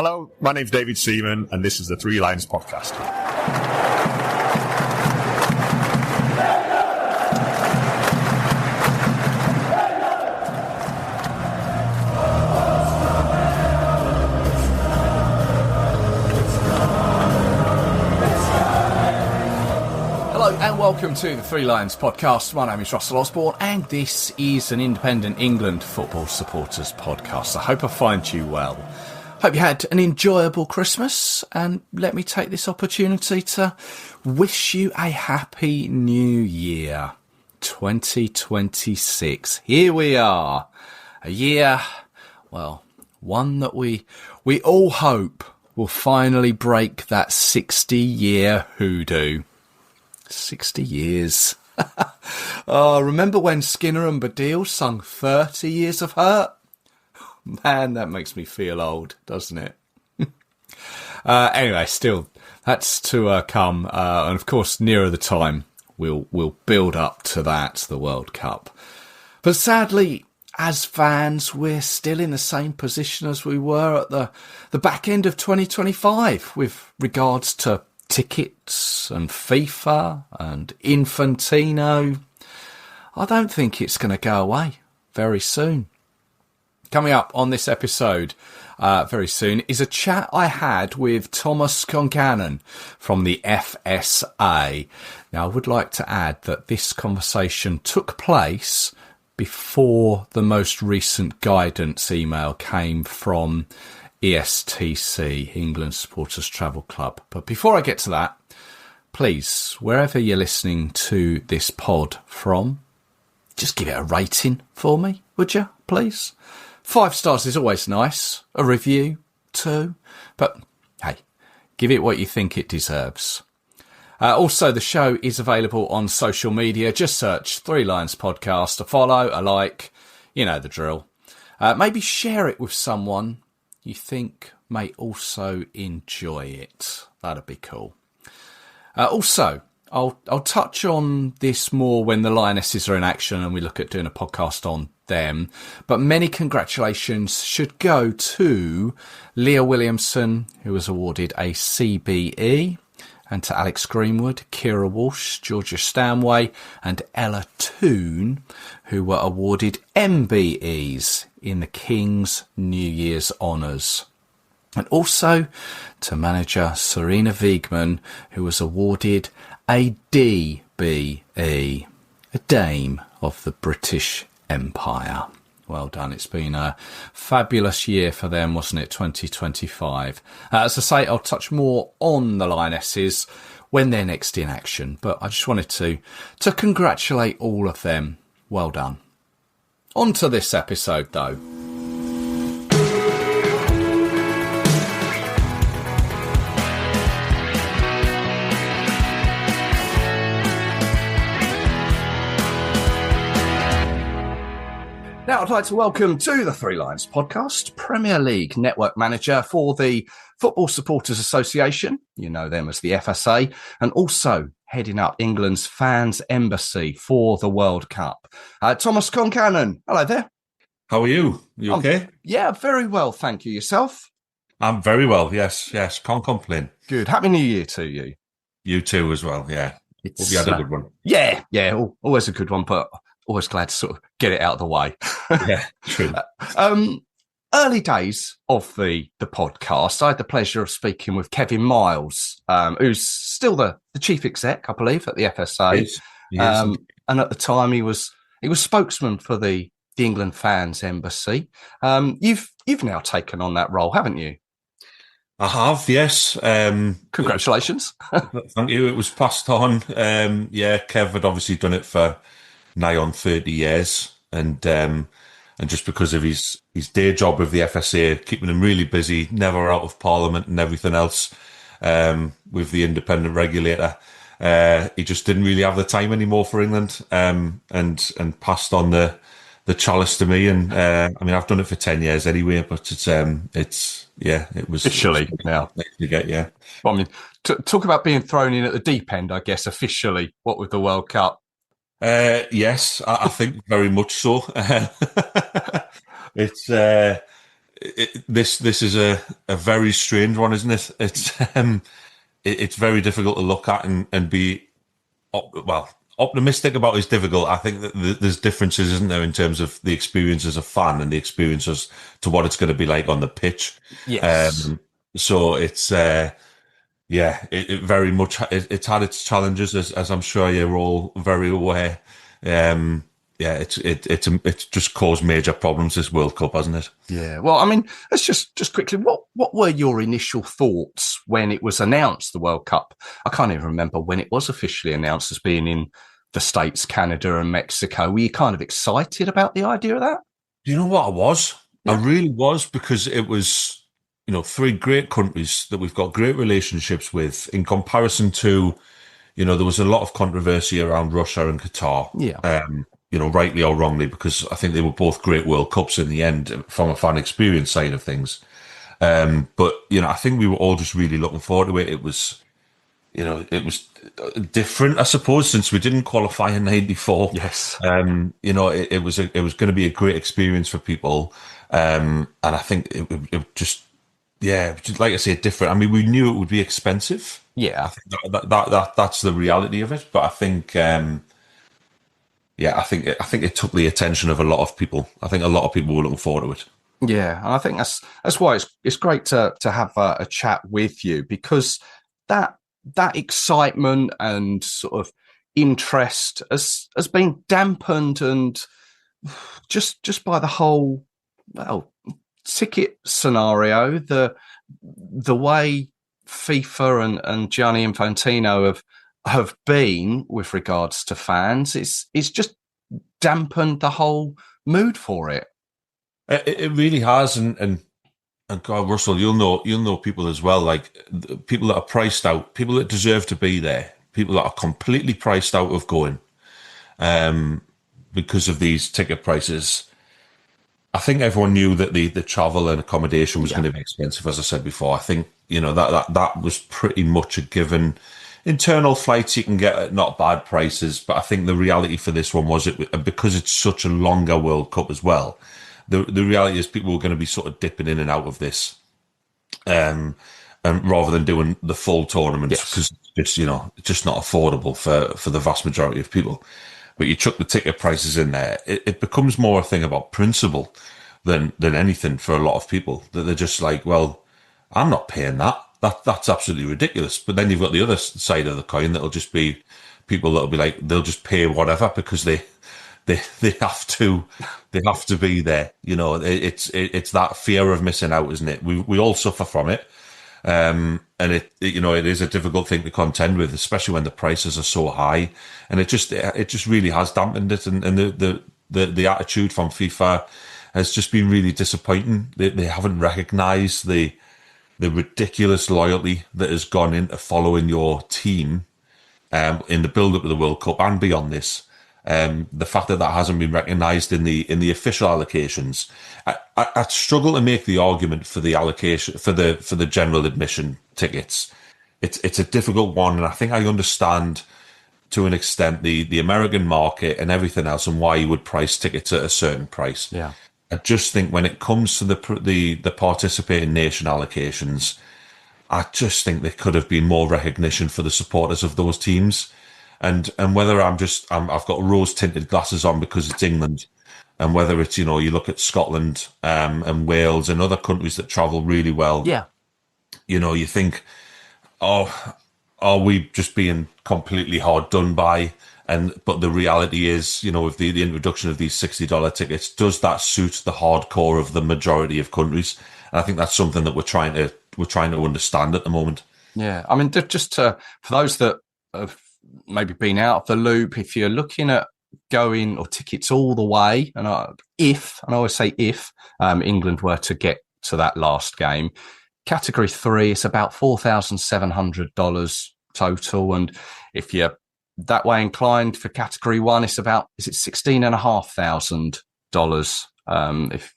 Hello, my name's David Seaman, and this is the Three Lions Podcast. Hello and welcome to the Three Lions Podcast. My name is Russell Osborne and this is an independent England football supporters podcast. I hope I find you well. Hope you had an enjoyable Christmas, and let me take this opportunity to wish you a happy new year, 2026. Here we are, a year, well, one that we all hope will finally break that 60-year hoodoo. 60 years. Oh, remember when Skinner and Baddiel sung 30 Years of Hurt? Man, that makes me feel old, doesn't it? Anyway, still, that's to come. And of course, nearer the time, we'll build up to that, the World Cup. But sadly, as fans, we're still in the same position as we were at the back end of 2025 with regards to tickets and FIFA and Infantino. I don't think it's going to go away very soon. Coming up on this episode very soon is a chat I had with Thomas Concannon from the FSA. Now, I would like to add that this conversation took place before the most recent guidance email came from ESTC, England Supporters Travel Club. But before I get to that, please, wherever you're listening to this pod from, just give it a rating for me, would you, please? 5 stars is always nice. A review, too. But, hey, give it what you think it deserves. Also, the show is available on social media. Just search Three Lions Podcast, a follow, a like. You know the drill. Maybe share it with someone you think may also enjoy it. That'd be cool. Also, I'll touch on this more when the Lionesses are in action and we look at doing a podcast on them. But many congratulations should go to Leah Williamson, who was awarded a CBE, and to Alex Greenwood, Kira Walsh, Georgia Stanway, and Ella Toone, who were awarded MBEs in the King's New Year's Honours. And also to manager Serena Wiegman, who was awarded a DBE, a Dame of the British Empire. Well done. It's been a fabulous year for them, wasn't it, 2025? As I say, I'll touch more on the Lionesses when they're next in action, but I just wanted to congratulate all of them. Well done. On to this episode, though. Now, I'd like to welcome to the Three Lions Podcast, Premier League Network Manager for the Football Supporters Association, you know them as the FSA, and also heading up England's Fans Embassy for the World Cup. Thomas Concannon, hello there. How are you? You okay? Yeah, very well, thank you. Yourself? I'm very well, yes, can't complain. Good. Happy New Year to you. You too as well, yeah. Hope you had a good one. Yeah, always a good one, but always glad to sort of get it out of the way. Yeah, true. Early days of the podcast, I had the pleasure of speaking with Kevin Miles, who's still the chief exec, I believe, at the FSA. He is. And at the time, he was spokesman for the England Fans Embassy. You've now taken on that role, haven't you? I have, yes. Congratulations. Thank you. It was passed on. Kev had obviously done it for nigh on 30 years, and just because of his day job with the FSA, keeping him really busy, never out of Parliament and everything else, with the independent regulator, he just didn't really have the time anymore for England, and passed on the chalice to me. And I've done it for 10 years anyway, but it was officially now. Yeah. Well, I mean, talk about being thrown in at the deep end, I guess, officially, what with the World Cup. Yes, I think very much so. It's this is a very strange one, isn't it? It's very difficult to look at and be optimistic about is difficult. I think that there's differences, isn't there, in terms of the experience as a fan and the experiences to what it's going to be like on the pitch. Yes. So it's it very much it's had its challenges, as I'm sure you're all very aware. It's just caused major problems this World Cup, hasn't it? Yeah. Well, I mean, let's just quickly. What were your initial thoughts when it was announced the World Cup? I can't even remember when it was officially announced as being in the States, Canada, and Mexico. Were you kind of excited about the idea of that? Do you know what I was? Yeah. I really was, because it was, three great countries that we've got great relationships with in comparison to, there was a lot of controversy around Russia and Qatar. Yeah. Rightly or wrongly, because I think they were both great World Cups in the end from a fan experience side of things. But I think we were all just really looking forward to it. It was different, I suppose, since we didn't qualify in '94. Yes. It was going to be a great experience for people. And I think it just, like I say, different. I mean, we knew it would be expensive. Yeah. I think that's the reality of it. But I think, I think it took the attention of a lot of people. I think a lot of people were looking forward to it. Yeah, and I think that's why it's great to have a chat with you, because that excitement and sort of interest has been dampened, and just by the whole ticket scenario, the way FIFA and Gianni Infantino have been with regards to fans, it's just dampened the whole mood for it. It really has, and God, Russell, you'll know people as well, like people that are priced out, people that deserve to be there, people that are completely priced out of going, because of these ticket prices. I think everyone knew that the travel and accommodation was going to be expensive, as I said before. I think that was pretty much a given. Internal flights you can get at not bad prices, but I think the reality for this one was because it's such a longer World Cup as well. The reality is people were going to be sort of dipping in and out of this, and rather than doing the full tournament, because it's just not affordable for the vast majority of people. But you chuck the ticket prices in there, it becomes more a thing about principle than anything for a lot of people. That they're just like, well, I'm not paying that. That's absolutely ridiculous. But then you've got the other side of the coin that'll just be people that'll be like, they'll just pay whatever because they have to be there. It's that fear of missing out, isn't it? We all suffer from it. And it is a difficult thing to contend with, especially when the prices are so high, and it just really has dampened it. And the attitude from FIFA has just been really disappointing. They haven't recognised the ridiculous loyalty that has gone into following your team, in the build up of the World Cup and beyond this. The fact that hasn't been recognised in the official allocations, I struggle to make the argument for the allocation for the general admission tickets. It's a difficult one, and I think I understand to an extent the American market and everything else, and why you would price tickets at a certain price. Yeah, I just think when it comes to the participating nation allocations, I just think there could have been more recognition for the supporters of those teams. And whether I've got rose tinted glasses on because it's England, and whether it's, you look at Scotland, and Wales and other countries that travel really well. Yeah. You think, oh, are we just being completely hard done by? But the reality is, with the introduction of these $60 tickets, does that suit the hardcore of the majority of countries? And I think that's something that we're trying to understand at the moment. Yeah. I mean, just for those that have maybe been out of the loop, if you're looking at going or tickets all the way, and I always say if England were to get to that last game, category 3, it's about $4,700 total, and if you're that way inclined for category 1, it's about $16,500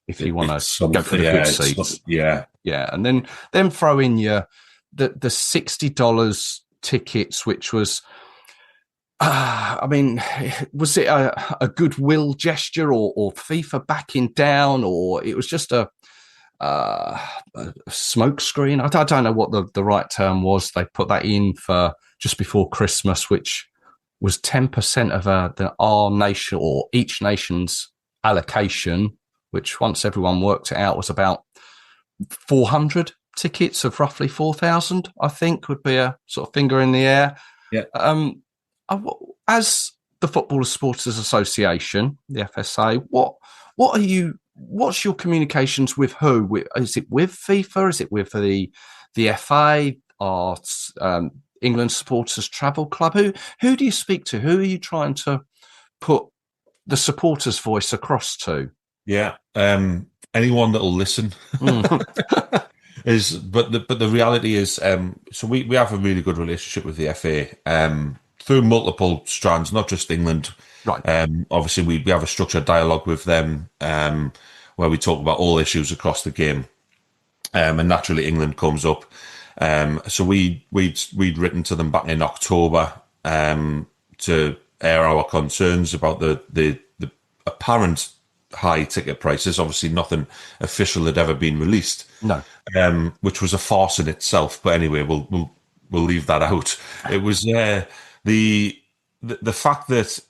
if you want to go for the good seats. Yeah, and then throw in the $60 tickets, which was, I mean, was it a goodwill gesture or FIFA backing down, or it was just a a smoke screen. I don't know what the right term was. They put that in for just before Christmas, which was 10% of our nation or each nation's allocation, which once everyone worked it out was about 400 tickets of roughly 4,000, I think would be a sort of finger in the air. Yeah. As the Footballers Supporters Association, the FSA, what's your communications with who? Is it with FIFA? Is it with the FA or England Supporters Travel Club? Who do you speak to? Who are you trying to put the supporters' voice across to? Yeah. Anyone that'll listen. But the reality is, so we have a really good relationship with the FA through multiple strands, not just England. Right. Obviously, we have a structured dialogue with them where we talk about all issues across the game, and naturally England comes up. So we'd written to them back in October to air our concerns about the apparent high ticket prices. Obviously, nothing official had ever been released. No. Which was a farce in itself. But anyway, we'll leave that out. It was the fact that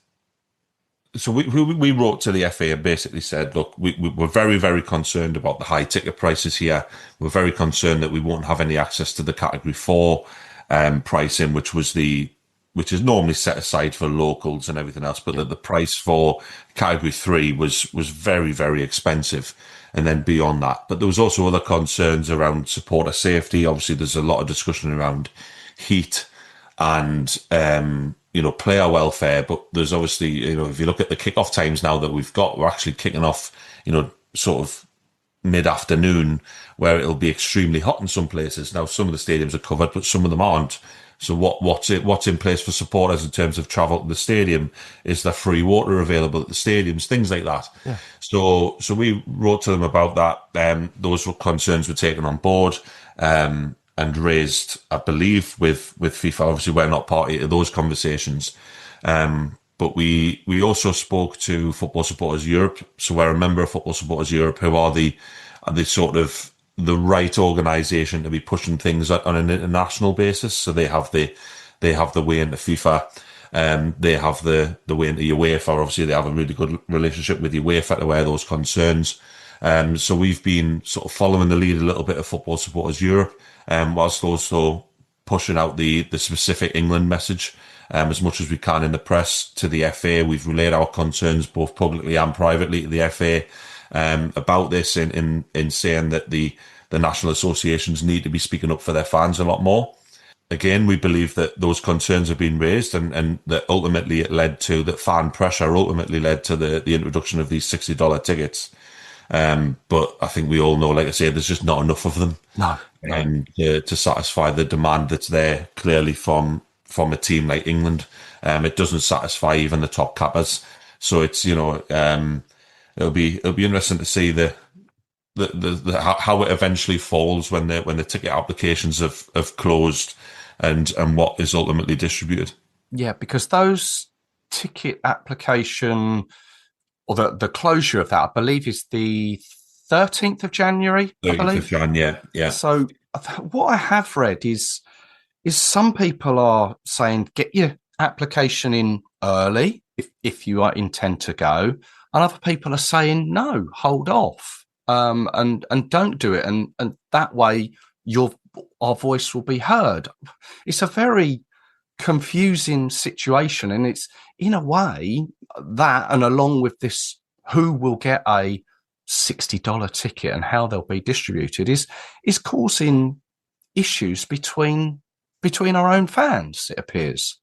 so we wrote to the FA and basically said, look, we're very, very concerned about the high ticket prices here. We're very concerned that we won't have any access to the Category 4 pricing, which is normally set aside for locals and everything else, but the price for Category 3 was very, very expensive. And then beyond that, but there was also other concerns around supporter safety. Obviously, there's a lot of discussion around heat and player welfare. But there's obviously, if you look at the kickoff times now that we're actually kicking off, sort of mid-afternoon, where it'll be extremely hot in some places. Now, some of the stadiums are covered, but some of them aren't. So what's in place for supporters in terms of travel to the stadium? Is there free water available at the stadiums? Things like that. Yeah. So we wrote to them about that. Those concerns were taken on board and raised, I believe, with FIFA. Obviously, we're not party to those conversations. But we also spoke to Football Supporters Europe. So we're a member of Football Supporters Europe, who are the sort of the right organisation to be pushing things on an international basis. So they have the way into FIFA, they have the way into UEFA. Obviously, they have a really good relationship with UEFA to air those concerns. So we've been sort of following the lead a little bit of Football Supporters Europe, whilst also pushing out the specific England message as much as we can in the press to the FA. We've relayed our concerns both publicly and privately to the FA. About this in saying that the national associations need to be speaking up for their fans a lot more. Again, we believe that those concerns have been raised and that ultimately that fan pressure ultimately led to the introduction of these $60 tickets. But I think we all know, like I say, there's just not enough of them. No. To satisfy the demand that's there clearly from a team like England. It doesn't satisfy even the top cappers. So it's, it'll be interesting to see how it eventually falls when the ticket applications have closed and what is ultimately distributed. Yeah, because those ticket application or the closure of that, I believe, is the 13th of January. 13th of Jan, yeah. So what I have read is some people are saying get your application in early if you intend to go. And other people are saying, no, hold off, and don't do it. And that way our voice will be heard. It's a very confusing situation. And it's in a way that, and along with this, who will get a $60 ticket and how they'll be distributed is causing issues between our own fans, it appears.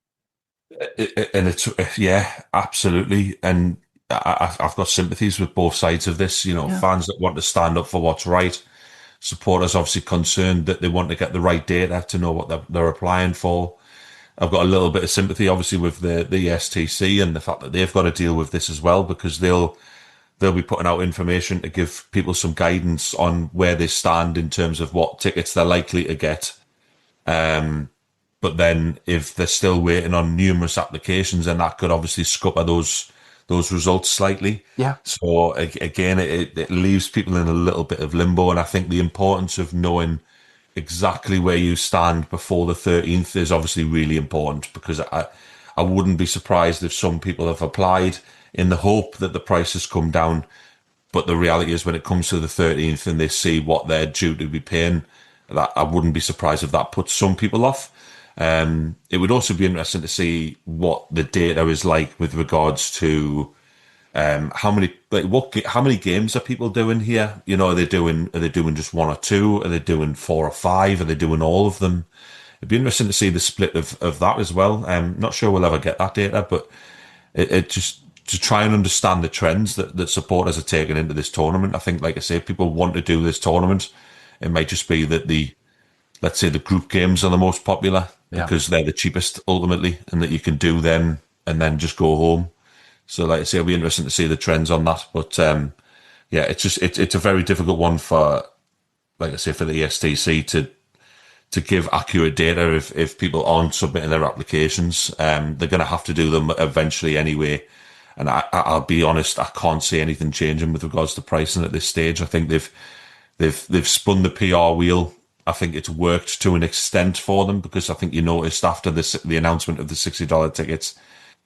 And it's, yeah, absolutely. And I've got sympathies with both sides of this, fans that want to stand up for what's right, supporters obviously concerned that they want to get the right data to know what they're applying for. I've got a little bit of sympathy obviously with the STC and the fact that they've got to deal with this as well, because they'll be putting out information to give people some guidance on where they stand in terms of what tickets they're likely to get. But then if they're still waiting on numerous applications, then that could obviously scupper those those results slightly. Yeah. So again, it leaves people in a little bit of limbo. And I think the importance of knowing exactly where you stand before the 13th is obviously really important, because I wouldn't be surprised if some people have applied in the hope that the prices come down. But the reality is, when it comes to the 13th and they see what they're due to be paying, that I wouldn't be surprised if that puts some people off. It would also be interesting to see what the data is like with regards to how many games are people doing here? You know, are they doing just one or two? Are they doing 4 or 5? Are they doing all of them? It'd be interesting to see the split of that as well. Not sure we'll ever get that data, but it just to try and understand the trends that supporters are taking into this tournament. I think, like I say, people want to do this tournament. It might just be that let's say the group games are the most popular because they're the cheapest ultimately, and that you can do them and then just go home. So, like I say, it'll be interesting to see the trends on that. But yeah, it's a very difficult one for, like I say, for the ESTC to give accurate data if people aren't submitting their applications. They're going to have to do them eventually anyway. And I'll be honest, I can't see anything changing with regards to pricing at this stage. I think they've spun the PR wheel. I think it's worked to an extent for them, because I think you noticed after the announcement of the $60 tickets,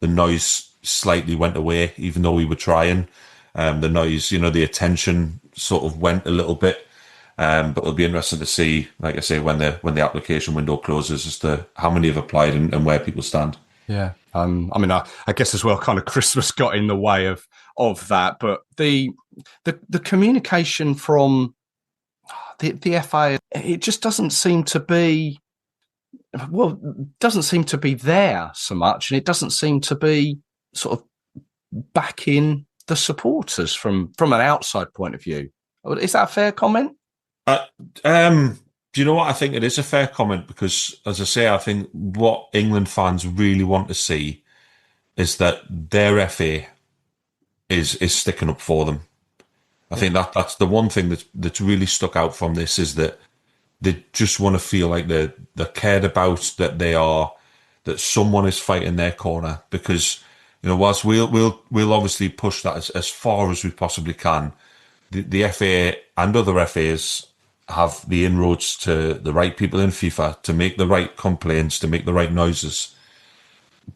the noise slightly went away, even though we were trying. The noise, the attention sort of went a little bit. But it'll be interesting to see, like I say, when the application window closes, as to how many have applied and where people stand. Yeah. I mean, I guess as well, kind of Christmas got in the way of that, but the communication from the FA, it just doesn't seem to be, there so much, and it doesn't seem to be sort of backing the supporters from an outside point of view. Is that a fair comment? Do you know what? I think it is a fair comment, because, as I say, I think what England fans really want to see is that their FA is sticking up for them. I think that's the one thing that's really stuck out from this, is that they just want to feel like they're cared about, that someone is fighting their corner. Because, whilst we'll obviously push that as far as we possibly can, the FA and other FAs have the inroads to the right people in FIFA to make the right complaints, to make the right noises,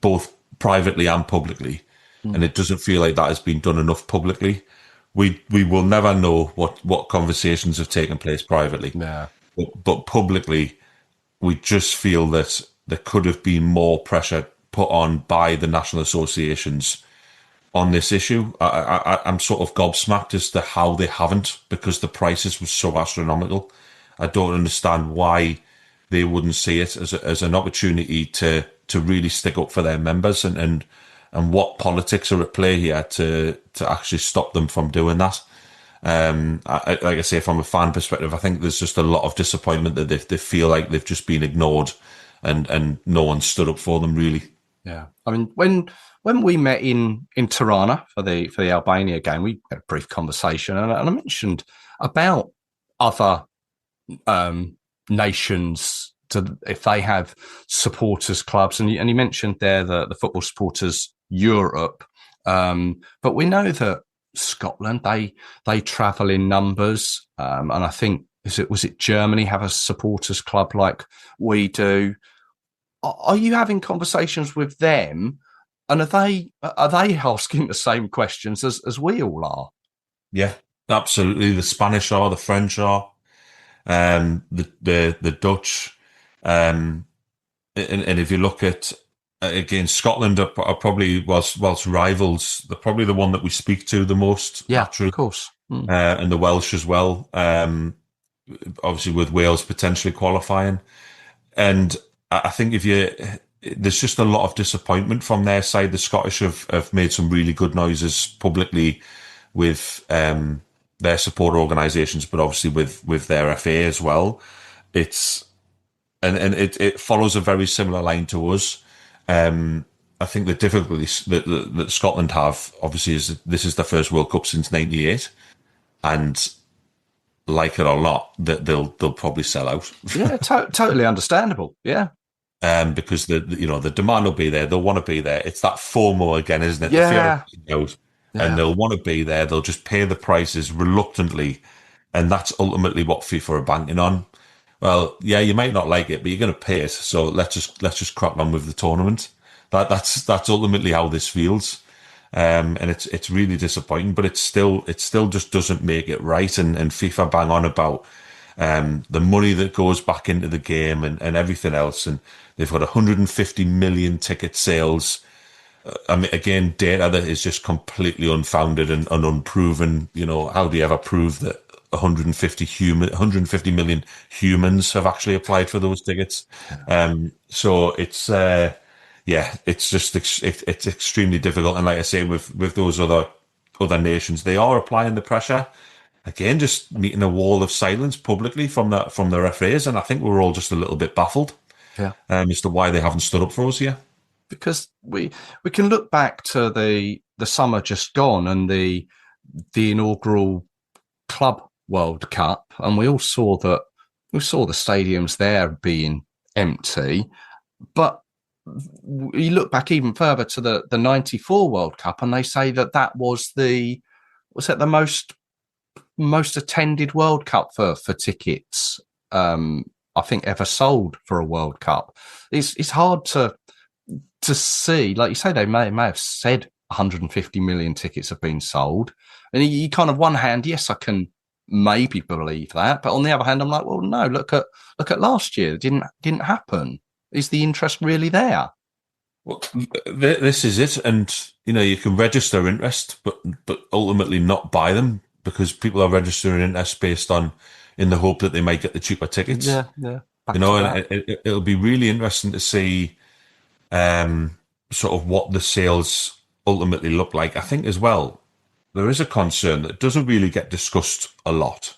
both privately and publicly. And it doesn't feel like that has been done enough publicly. We will never know what conversations have taken place privately. Yeah. But publicly, we just feel that there could have been more pressure put on by the national associations on this issue. I'm sort of gobsmacked as to how they haven't, because the prices were so astronomical. I don't understand why they wouldn't see it as an opportunity to really stick up for their members, and what politics are at play here to actually stop them from doing that. Like I say, from a fan perspective, I think there's just a lot of disappointment that they feel like they've just been ignored, and no one stood up for them, really. Yeah, I mean, when we met in Tirana for the Albania game, we had a brief conversation, and I mentioned about other nations, if they have supporters clubs, and you mentioned there the Football Supporters Europe, but we know that Scotland, they travel in numbers, and I think was it Germany have a supporters club like we do. Are you having conversations with them, and are they asking the same questions as we all are? Yeah, absolutely. The Spanish are, the French are, the Dutch, and if you look at, again, Scotland are probably, whilst rivals, they're probably the one that we speak to the most. Yeah, naturally. Of course. And the Welsh as well. Obviously with Wales potentially qualifying. And I think there's just a lot of disappointment from their side. The Scottish have made some really good noises publicly with their support organisations, but obviously with their FA as well. It follows a very similar line to us. I think the difficulties that Scotland have, obviously, is this is their first World Cup since '98, and like it or not, that they'll probably sell out. Yeah, totally understandable. Yeah. because the demand will be there. They'll want to be there. It's that FOMO again, isn't it? The fear of Yeah, missing out, and yeah, they'll want to be there. They'll just pay the prices reluctantly, and that's ultimately what FIFA are banking on. Well, yeah, you might not like it, but you're going to pay it. So let's just crack on with the tournament. That's ultimately how this feels. And it's really disappointing, but it still just doesn't make it right. And FIFA bang on about the money that goes back into the game and everything else. And they've got 150 million ticket sales. I mean, again, data that is just completely unfounded and unproven. How do you ever prove that 150 million humans have actually applied for those tickets? So yeah, it's just it's extremely difficult. And like I say, with those other nations, they are applying the pressure. Again, just meeting a wall of silence publicly from the FAs, and I think we're all just a little bit baffled yeah. as to why they haven't stood up for us here. Because we can look back to the summer just gone and the inaugural Club World Cup, and we saw the stadiums there being empty. But you look back even further to the '94 World Cup, and they say that was the most attended World Cup for tickets. I think ever sold for a World Cup. It's hard to see, like you say, they may have said 150 million tickets have been sold, and you kind of one hand, yes, I can maybe believe that, but on the other hand, I'm like, well, no, look at last year, it didn't happen. Is the interest really there? Well, this is it, and you can register interest, but ultimately not buy them because people are registering interest based on in the hope that they might get the cheaper tickets. Yeah. And it'll be really interesting to see sort of what the sales ultimately look like. I think as well, there is a concern that doesn't really get discussed a lot.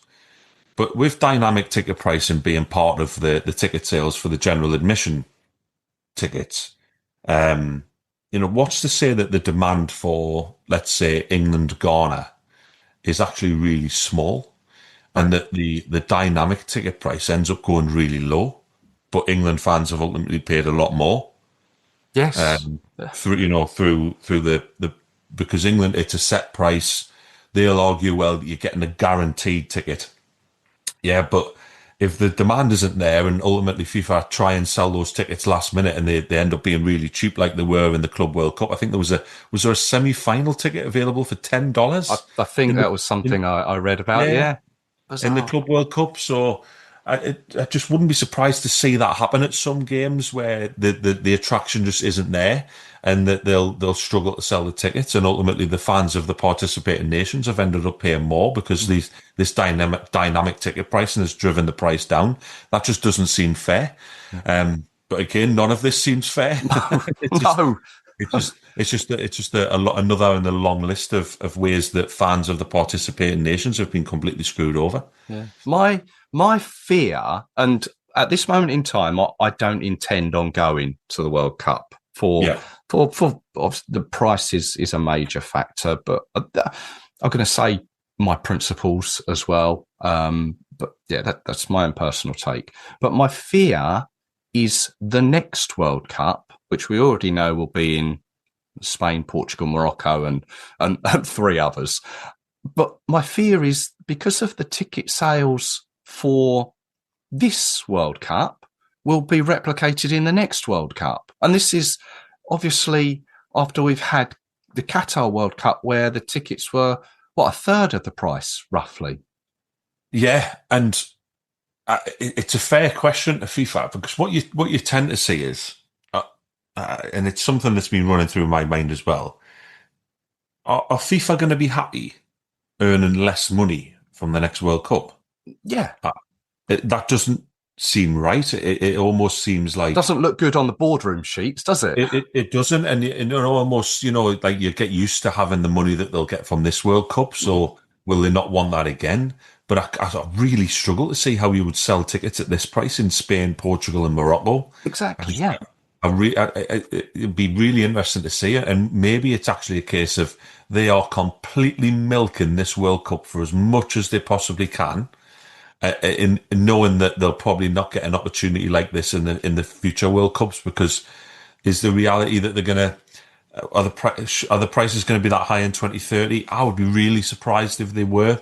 But with dynamic ticket pricing being part of the ticket sales for the general admission tickets, what's to say that the demand for, let's say, England Ghana is actually really small, and that the dynamic ticket price ends up going really low, but England fans have ultimately paid a lot more. Yes. Through the because England, it's a set price. They'll argue, well, you're getting a guaranteed ticket. Yeah, but if the demand isn't there and ultimately FIFA try and sell those tickets last minute and they end up being really cheap like they were in the Club World Cup. I think was there a semi-final ticket available for $10? I think that was something I read about. Yeah, Yeah. in the Bizarre. Club World Cup. So I just wouldn't be surprised to see that happen at some games where the attraction just isn't there, and that they'll struggle to sell the tickets, and ultimately the fans of the participating nations have ended up paying more because this dynamic ticket pricing has driven the price down. That just doesn't seem fair. But again, none of this seems fair. No. Another in the long list of ways that fans of the participating nations have been completely screwed over. Yeah. My fear, and at this moment in time, I don't intend on going to the World Cup for Yeah. the price is a major factor, but I'm going to say my principles as well. But yeah, that's my own personal take. But my fear is the next World Cup, which we already know will be in Spain, Portugal, Morocco, and three others. But my fear is because of the ticket sales for this World Cup will be replicated in the next World Cup. And this is obviously after we've had the Qatar World Cup where the tickets were, a third of the price, roughly. Yeah, and it's a fair question to FIFA because what you tend to see is, and it's something that's been running through my mind as well. Are FIFA going to be happy earning less money from the next World Cup? Yeah. That doesn't seem right. It almost seems like doesn't look good on the boardroom sheets, does it? it doesn't, and almost like you get used to having the money that they'll get from this World Cup. So will they not want that again? But I really struggle to see how you would sell tickets at this price in Spain, Portugal, and Morocco. Exactly. Yeah. It'd be really interesting to see it, and maybe it's actually a case of they are completely milking this World Cup for as much as they possibly can, in knowing that they'll probably not get an opportunity like this in the future World Cups, because is the reality that they're going to are the prices going to be that high in 2030? I would be really surprised if they were.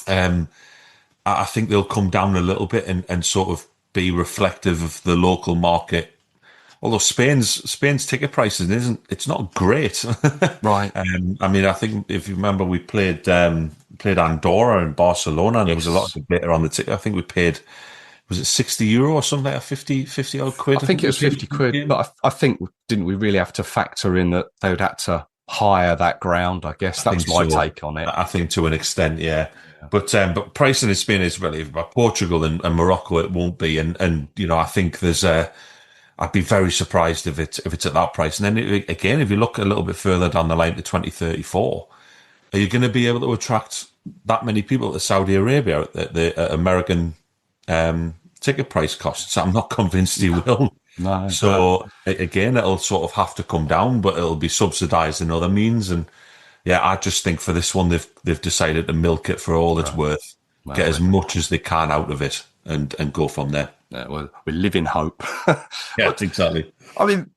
I think they'll come down a little bit and sort of be reflective of the local market. Although Spain's ticket prices it's not great. Right. I mean, I think if you remember, we played Andorra and Barcelona, and there was a lot of debate around the ticket. I think we paid, was it €60 or something, like 50 odd quid? I think it was 50 quid, but I think, didn't we really have to factor in that they would have to hire that ground? I guess that was my take on it. I think to an extent, yeah. But pricing in Spain is relative. But Portugal and Morocco, it won't be. And I think I'd be very surprised if it's at that price. And then again, if you look a little bit further down the line to 2034, are you going to be able to attract that many people to Saudi Arabia at the American ticket price costs? I'm not convinced you will. No. So again, it'll sort of have to come down, but it'll be subsidised in other means. And yeah, I just think for this one, they've decided to milk it for all it's worth, get as much as they can out of it, and go from there. Yeah, well, we live in hope. Yeah, exactly. I mean,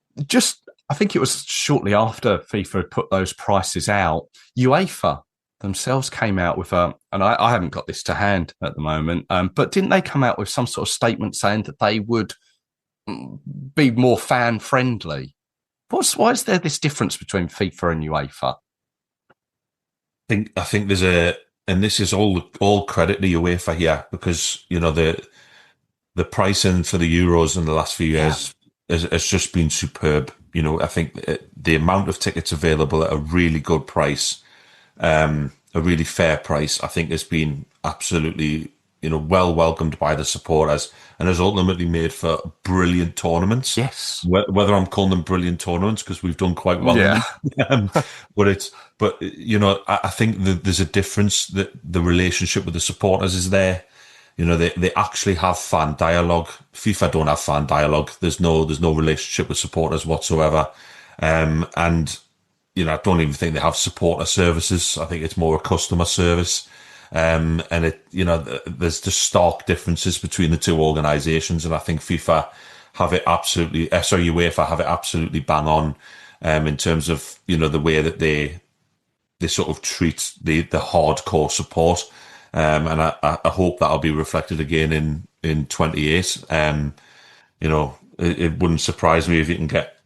I think it was shortly after FIFA had put those prices out, UEFA themselves came out with and I haven't got this to hand at the moment, but didn't they come out with some sort of statement saying that they would be more fan friendly? Why is there this difference between FIFA and UEFA? I think there's and this is all credit to UEFA here, because the pricing for the Euros in the last few years has just been superb. I think the amount of tickets available at a really good price, a really fair price, I think has been absolutely well welcomed by the supporters, and has ultimately made for brilliant tournaments. Yes. Whether I'm calling them brilliant tournaments because we've done quite well. Yeah. But I think that there's a difference, that the relationship with the supporters is there. They actually have fan dialogue. FIFA don't have fan dialogue. There's no relationship with supporters whatsoever. And I don't even think they have supporter services. I think it's more a customer service. And there's just stark differences between the two organisations, and I think UEFA have it absolutely bang on, in terms of the way that they sort of treat the hardcore support, and I hope that'll be reflected again in 28. It wouldn't surprise me if you can get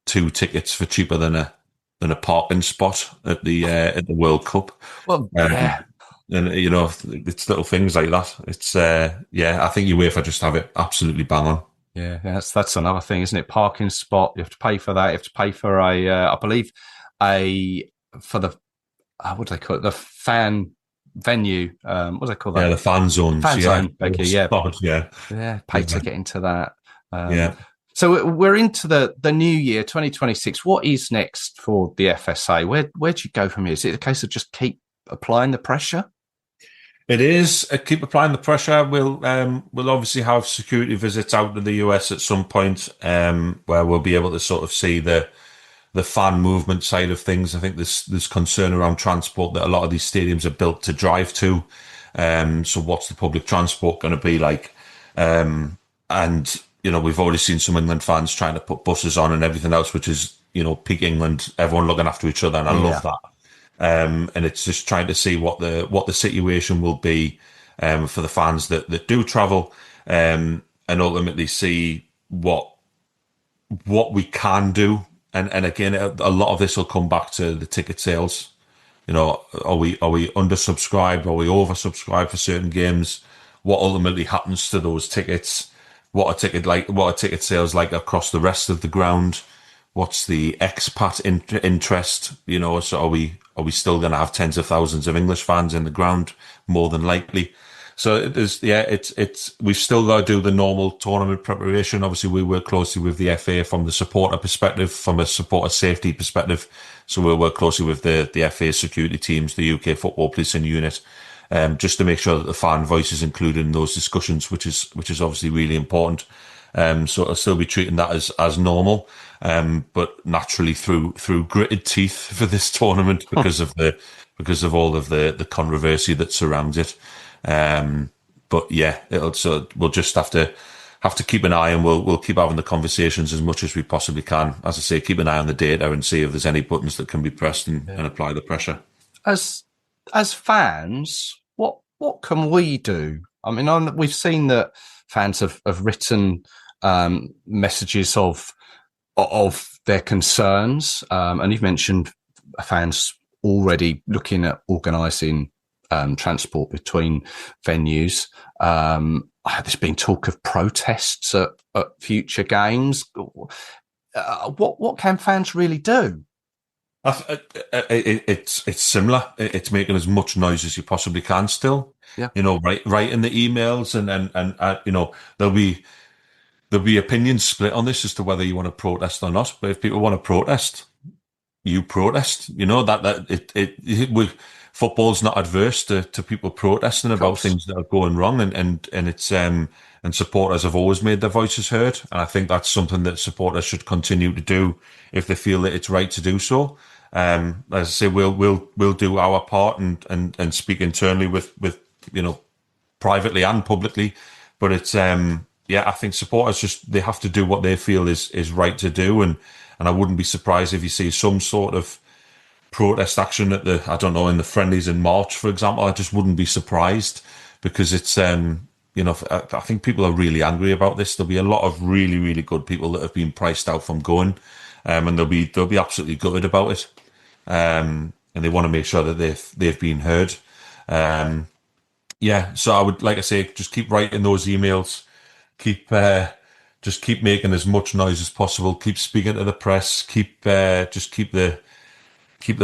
2 tickets for cheaper than a parking spot at the World Cup. Well, yeah. And it's little things like that. It's I think UEFA just have it absolutely bang on. Yeah, that's another thing, isn't it? Parking spot, you have to pay for that. You have to pay for I believe for the what do they call it? The fan venue. What do they call that? Yeah, the fan zone. Fan zone. Becky, yeah, pay to get into that. So we're into the new year, 2026. What is next for the FSA? Where do you go from here? Is it a case of just keep applying the pressure? It is. Keep applying the pressure. We'll obviously have security visits out to the US at some point, where we'll be able to sort of see the fan movement side of things. I think there's concern around transport, that a lot of these stadiums are built to drive to. So what's the public transport going to be like? And we've already seen some England fans trying to put buses on and everything else, which is peak England, everyone looking after each other, and I love that. And it's just trying to see what the situation will be for the fans that do travel, and ultimately see what we can do. And again, a lot of this will come back to the ticket sales. Are we undersubscribed? Are we oversubscribed for certain games? What ultimately happens to those tickets? What are ticket sales like across the rest of the ground? What's the expat interest? So are we still going to have tens of thousands of English fans in the ground? More than likely. So we've still got to do the normal tournament preparation. Obviously, we work closely with the FA from the supporter perspective, from a supporter safety perspective. So we'll work closely with the FA security teams, the UK Football Policing Unit, just to make sure that the fan voice is included in those discussions, which is obviously really important. So I'll still be treating that as normal, but naturally through gritted teeth for this tournament because of all of the controversy that surrounds it. But yeah, we'll just have to keep an eye, and we'll keep having the conversations as much as we possibly can. As I say, keep an eye on the data and see if there's any buttons that can be pressed and apply the pressure. As fans, what can we do? I mean, we've seen that fans have written messages of their concerns, and you've mentioned fans already looking at organising transport between venues. There's been talk of protests at future games. What can fans really do? It's similar. It's making as much noise as you possibly can still. Yeah. Writing the emails and there'll be opinions split on this as to whether you want to protest or not. But if people want to protest, you protest. Football's not adverse to people protesting about things that are going wrong, and it's and supporters have always made their voices heard, and I think that's something that supporters should continue to do if they feel that it's right to do so. As I say, we'll do our part and speak internally with privately and publicly, but it's I think supporters they have to do what they feel is right to do, and I wouldn't be surprised if you see some sort of protest action at in the friendlies in March, for example. I just wouldn't be surprised, because it's I think people are really angry about this. There'll be a lot of really, really good people that have been priced out from going, and they'll be absolutely gutted about it, and they want to make sure that they've been heard. So I would, like I say, just keep writing those emails, keep making as much noise as possible, keep speaking to the press, keep the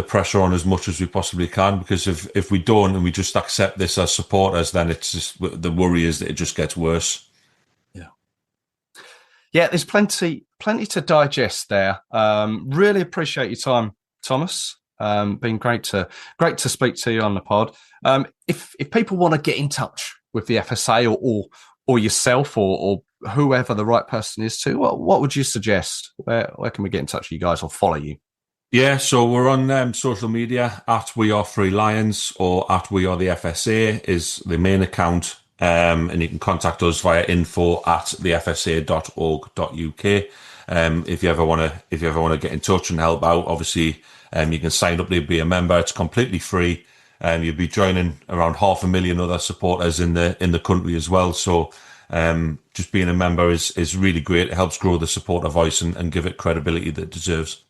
pressure on as much as we possibly can, because if we don't and we just accept this as supporters, then it's just, the worry is that it just gets worse. Yeah, there's plenty to digest there. Really appreciate your time, Thomas. Been great to speak to you on the pod. If people want to get in touch with the FSA or yourself or whoever the right person is to, what would you suggest? Where can we get in touch with you guys or follow you? Yeah, so we're on social media at We Are Free Lions, or at We Are the FSA is the main account. And you can contact us via info@thefsa.org.uk. If you ever want to get in touch and help out, obviously, you can sign up to be a member. It's completely free. You'll be joining around 500,000 other supporters in the country as well. So, just being a member is really great. It helps grow the supporter voice and give it credibility that it deserves.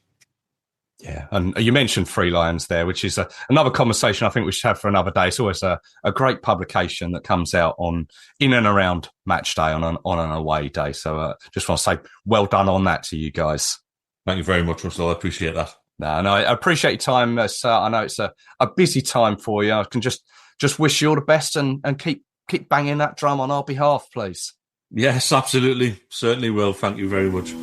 Yeah, and you mentioned Free Lions there, which is another conversation I think we should have for another day. It's always a great publication that comes out in and around match day on an away day. So just want to say well done on that to you guys. Thank you very much, Russell. I appreciate that. No, I appreciate your time. I know it's a busy time for you. I can just wish you all the best and keep banging that drum on our behalf, please. Yes, absolutely. Certainly will. Thank you very much.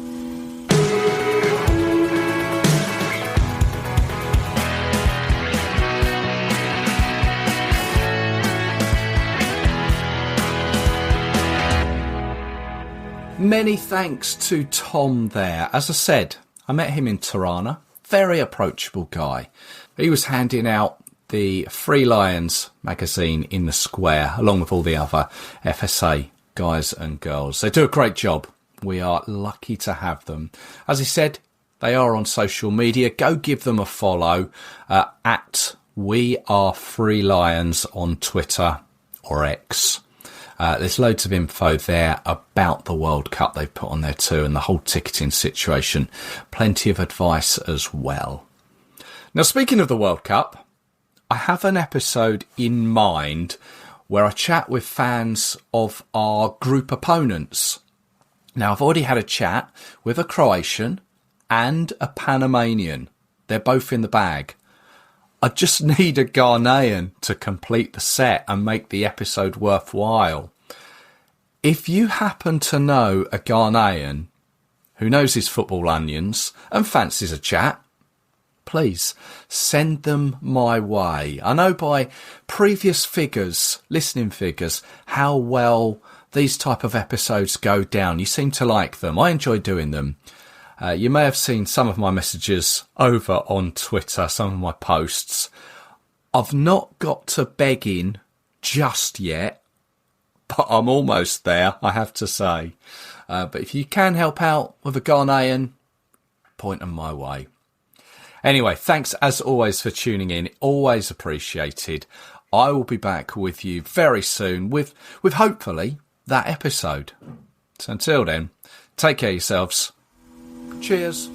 Many thanks to Tom there. As I said, I met him in Tirana. Very approachable guy. He was handing out the Free Lions magazine in the square, along with all the other FSA guys and girls. They do a great job. We are lucky to have them. As he said, they are on social media. Go give them a follow at We Are Free Lions on Twitter or X. There's loads of info there about the World Cup they've put on there too, and the whole ticketing situation. Plenty of advice as well. Now, speaking of the World Cup, I have an episode in mind where I chat with fans of our group opponents. Now, I've already had a chat with a Croatian and a Panamanian. They're both in the bag. I just need a Ghanaian to complete the set and make the episode worthwhile. If you happen to know a Ghanaian who knows his football onions and fancies a chat, please send them my way. I know by previous listening figures, how well these type of episodes go down. You seem to like them. I enjoy doing them. You may have seen some of my messages over on Twitter, some of my posts. I've not got to begging just yet, but I'm almost there, I have to say. But if you can help out with a Ghanaian, point them my way. Anyway, thanks as always for tuning in. Always appreciated. I will be back with you very soon with hopefully that episode. So until then, take care of yourselves. Cheers.